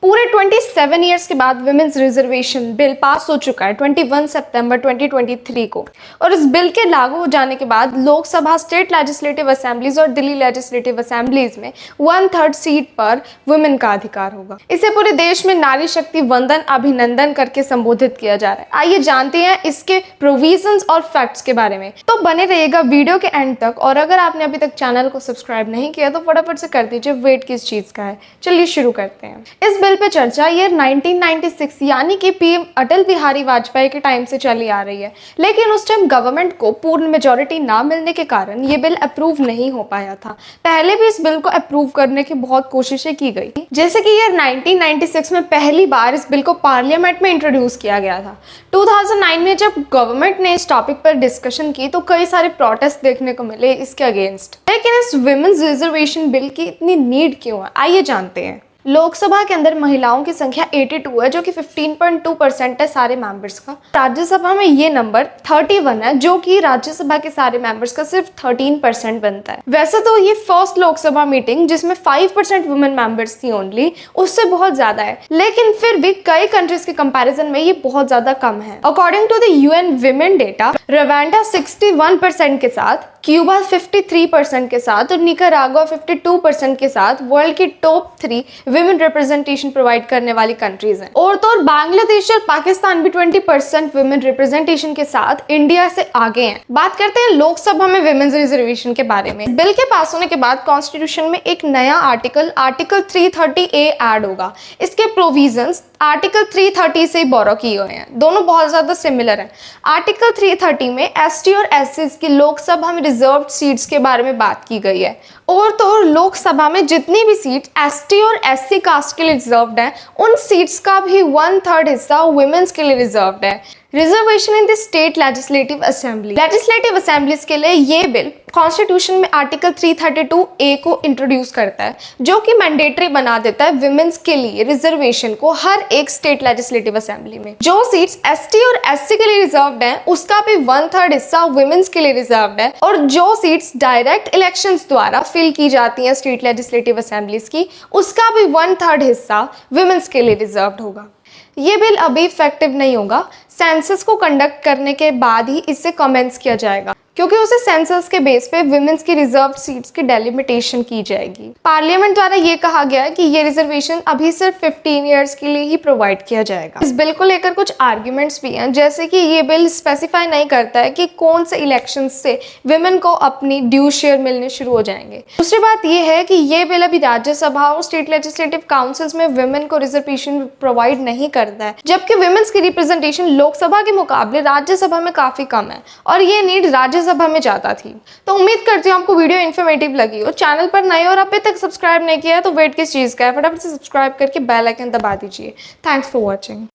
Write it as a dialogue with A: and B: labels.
A: पूरे 27 ईयर्स के बाद वुमेन्स रिजर्वेशन बिल पास हो चुका है 21 सितंबर 2023 को। और इस बिल के लागू हो जाने के बाद लोकसभा, स्टेट लेजिस्लेटिव असेंबलीज और दिल्ली लेजिस्लेटिव असेंबलीज में 1/3 सीट पर वुमेन का अधिकार होगा। इसे पूरे देश में नारी शक्ति वंदन अभिनंदन करके संबोधित किया जा रहा है। आइए जानते हैं इसके प्रोविजंस और फैक्ट्स के बारे में। तो बने रहिएगा वीडियो के एंड तक। और अगर आपने अभी तक चैनल को सब्सक्राइब नहीं किया तो फटाफट से कर दीजिए, वेट किस चीज का है। चलिए शुरू करते हैं। इस बिल पे चर्चा ईयर 1996 यानी कि पीएम अटल बिहारी वाजपेयी के टाइम से चली आ रही है, लेकिन उस टाइम गवर्नमेंट को पूर्ण मेजोरिटी ना मिलने के कारण ये बिल अप्रूव नहीं हो पाया था। पहले भी इस बिल को अप्रूव करने की बहुत कोशिशें की गई, जैसे कि ईयर 1996 में पहली बार इस बिल को पार्लियामेंट में इंट्रोड्यूस किया गया था। 2009 में जब गवर्नमेंट ने इस टॉपिक पर डिस्कशन की तो कई सारे प्रोटेस्ट देखने को मिले इसके अगेंस्ट। लेकिन इस वुमेन्स रिजर्वेशन बिल की इतनी नीड क्यों है, आइए जानते हैं। लोकसभा के अंदर महिलाओं की संख्या 82 है, जो कि 15.2% है सारे मेंबर्स का। राज्यसभा में ये नंबर 31 है, जो कि राज्यसभा के सारे मेंबर्स का सिर्फ 13% बनता है। वैसे तो ये फर्स्ट लोकसभा मीटिंग जिसमें 5% वुमेन मेंबर्स थी ओनली, उससे बहुत ज्यादा है, लेकिन फिर भी कई कंट्रीज के कंपैरिजन में ये बहुत ज्यादा कम है। According to the UN women data, Rwanda 61% के साथ, क्यूबा 53% के साथ और निकारागुआ 52% के साथ वर्ल्ड की टॉप 3 विमेन रिप्रेजेंटेशन प्रोवाइड करने वाली कंट्रीज हैं। और तो और बांग्लादेश और पाकिस्तान भी 20% विमेन रिप्रेजेंटेशन के साथ इंडिया से आगे हैं। बात करते हैं लोकसभा में विमेन्स रिजर्वेशन के बारे में। बिल के पास होने के बाद कॉन्स्टिट्यूशन में एक नया आर्टिकल 330A ऐड होगा। इसके प्रोविजंस आर्टिकल 330 से बोरो किए हुए हैं, दोनों बहुत ज्यादा सिमिलर हैं। आर्टिकल 330 में एसटी और एससी की लोकसभा में रिजर्व्ड सीट्स के बारे में बात की गई है। और तो और लोकसभा में जितनी भी सीट एसटी और एससी कास्ट के लिए रिजर्व्ड है, उन सीट्स का भी 1/3 हिस्सा वुमेन्स के लिए रिजर्व्ड है। Reservation in the state legislative assemblies के लिए ये बिल कॉन्स्टिट्यूशन में आर्टिकल 332A को इंट्रोड्यूस करता है, जो कि मैंडेटरी बना देता है विमेन्स के लिए रिजर्वेशन को हर एक स्टेट लेजिस्लेटिव असेंबली में। जो सीट्स एसटी और एससी के लिए रिजर्व्ड है, उसका भी 1/3 हिस्सा वुमेन्स के लिए रिजर्व्ड है। और जो सीट्स डायरेक्ट इलेक्शंस द्वारा फिल की जाती हैं स्टेट लेजिस्लेटिव असेंबलीज की, उसका भी 1/3 हिस्सा वुमेन्स के लिए रिजर्व्ड होगा। ये बिल अभी इफेक्टिव नहीं होगा, सेंसस को कंडक्ट करने के बाद ही इससे कमेंस किया जाएगा, क्योंकि उसे सेंसस के बेस पे वुमेन्स की रिजर्व सीट्स की डेलिमिटेशन की जाएगी। पार्लियामेंट द्वारा ये कहा गया है कि ये रिजर्वेशन अभी सिर्फ 15 ईयर्स के लिए ही प्रोवाइड किया जाएगा। इस बिल को लेकर कुछ आर्ग्यूमेंट्स भी हैं, जैसे कि ये बिल स्पेसिफाई नहीं करता है कि कौन से इलेक्शन से वुमेन को अपनी ड्यू शेयर मिलने शुरू हो जाएंगे। दूसरी बात ये है कि ये बिल अभी राज्यसभा और स्टेट लेजिस्लेटिव काउंसिल्स में वुमेन को रिजर्वेशन प्रोवाइड नहीं करता है, जबकि वुमेन्स की रिप्रेजेंटेशन लोकसभा के मुकाबले राज्यसभा में काफी कम है और ये नीड राज्यसभा में ज्यादा थी। तो उम्मीद करती हूँ आपको वीडियो इन्फॉर्मेटिव लगी हो। चैनल पर नए और अभी तक सब्सक्राइब नहीं किया है तो वेट किस चीज का है, फटाफट से सब्सक्राइब करके बेल आइकन दबा दीजिए। Thanks for watching.